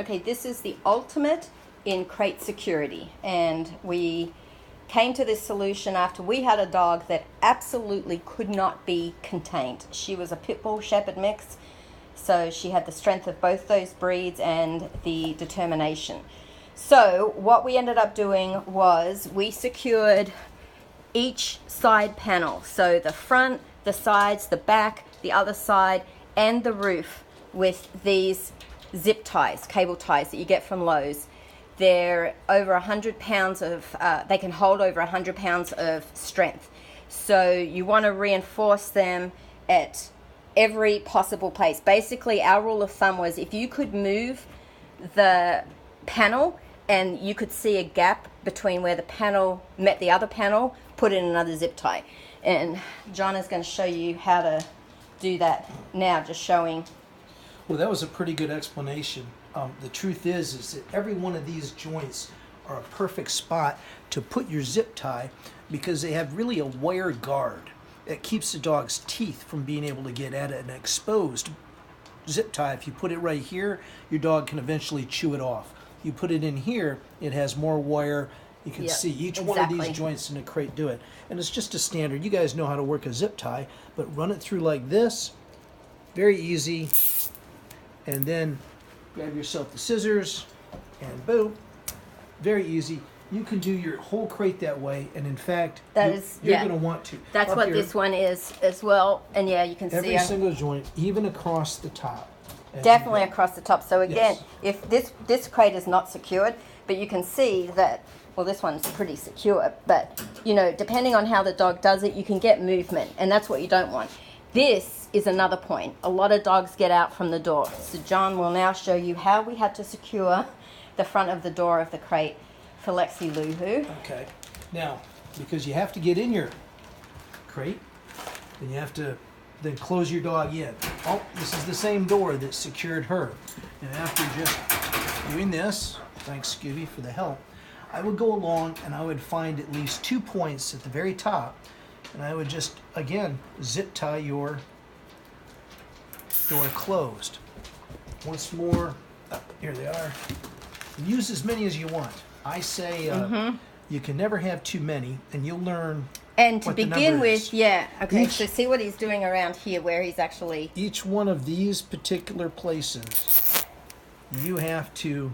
Okay, this is the ultimate in crate security, and we came to this solution after we had a dog that absolutely could not be contained. She was a pit bull shepherd mix, so she had the strength of both those breeds and the determination. So what we ended up doing was we secured each side panel, so the front, the sides, the back, the other side, and the roof with these zip ties, cable ties that you get from Lowe's. They're over 100 pounds of, they can hold over 100 pounds of strength. So you want to reinforce them at every possible place. Basically, our rule of thumb was if you could move the panel and you could see a gap between where the panel met the other panel, put in another zip tie. And John is going to show you how to do that now, just showing. Well, that was a pretty good explanation. The truth is that every one of these joints are a perfect spot to put your zip tie because they have really a wire guard that keeps the dog's teeth from being able to get at it. An exposed zip tie, if you put it right here, your dog can eventually chew it off. You put it in here, it has more wire. You can see each one of these joints in the crate do it. And it's just a standard. You guys know how to work a zip tie, but run it through like this. Very easy. And then grab yourself the scissors and boom. Very easy. You can do your whole crate that way, and in fact, you're going to want to. That's what this one is as well. And yeah, you can see every single joint, even across the top. Definitely across the top. So again, if this crate is not secured, but you can see that, well, this one's pretty secure, but you know, depending on how the dog does it, you can get movement, and that's what you don't want. This is another point. A lot of dogs get out from the door. So John will now show you how we had to secure the front of the door of the crate for Lexi Luhu. Okay. Now, because you have to get in your crate, then you have to then close your dog in. Oh, this is the same door that secured her. And after just doing this, thanks Scooby for the help, I would go along and I would find at least 2 points at the very top, and I would just, again, zip tie your door closed. Once more, here they are. Use as many as you want. I say you can never have too many, and you'll learn. And to begin with, okay, so see what he's doing around here where he's actually... Each one of these particular places, you have to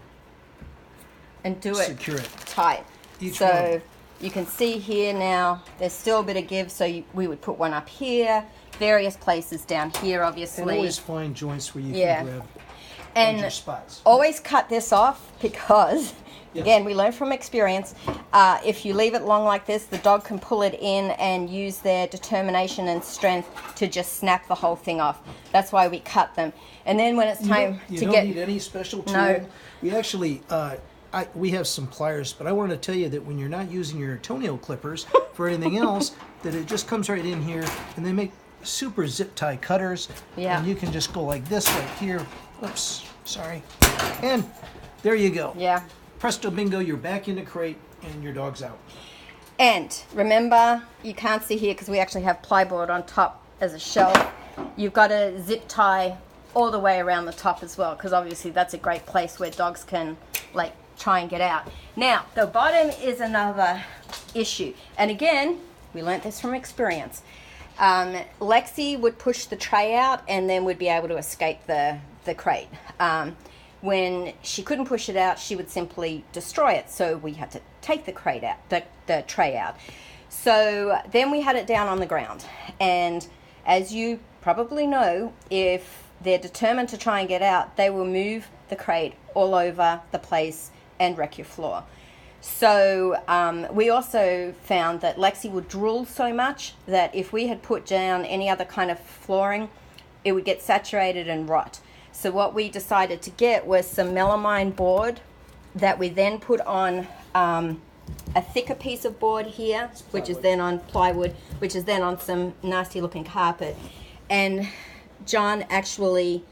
secure it tight. So you can see here now, there's still a bit of give, so we would put one up here, various places down here, obviously. And always find joints where you can grab and spots. Always cut this off because... Again, we learn from experience. If you leave it long like this, the dog can pull it in and use their determination and strength to just snap the whole thing off. That's why we cut them. And then when it's time you to don't get... need any special tool. No. We actually, we have some pliers, but I want to tell you that when you're not using your toenail clippers for anything else, that it just comes right in here, and they make super zip tie cutters. Yeah. And you can just go like this right here. Oops, sorry. And there you go. Yeah. Presto bingo, you're back in the crate and your dog's out. And remember, you can't see here because we actually have plyboard on top as a shelf. You've got to zip tie all the way around the top as well, because obviously that's a great place where dogs can like try and get out. Now, the bottom is another issue. And again, we learnt this from experience. Lexi would push the tray out and then would be able to escape the crate. When she couldn't push it out, she would simply destroy it. So we had to take the crate out, the tray out. So then we had it down on the ground. And as you probably know, if they're determined to try and get out, they will move the crate all over the place and wreck your floor. So we also found that Lexi would drool so much that if we had put down any other kind of flooring, it would get saturated and rot. So what we decided to get was some melamine board that we then put on a thicker piece of board here, which is then on plywood, which is then on some nasty looking carpet. And John actually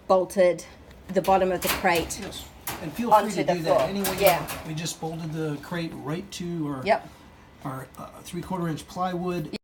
bolted the bottom of the crate. Yes. And feel free to do that any way you want. We just bolted the crate right to our 3/4 inch plywood,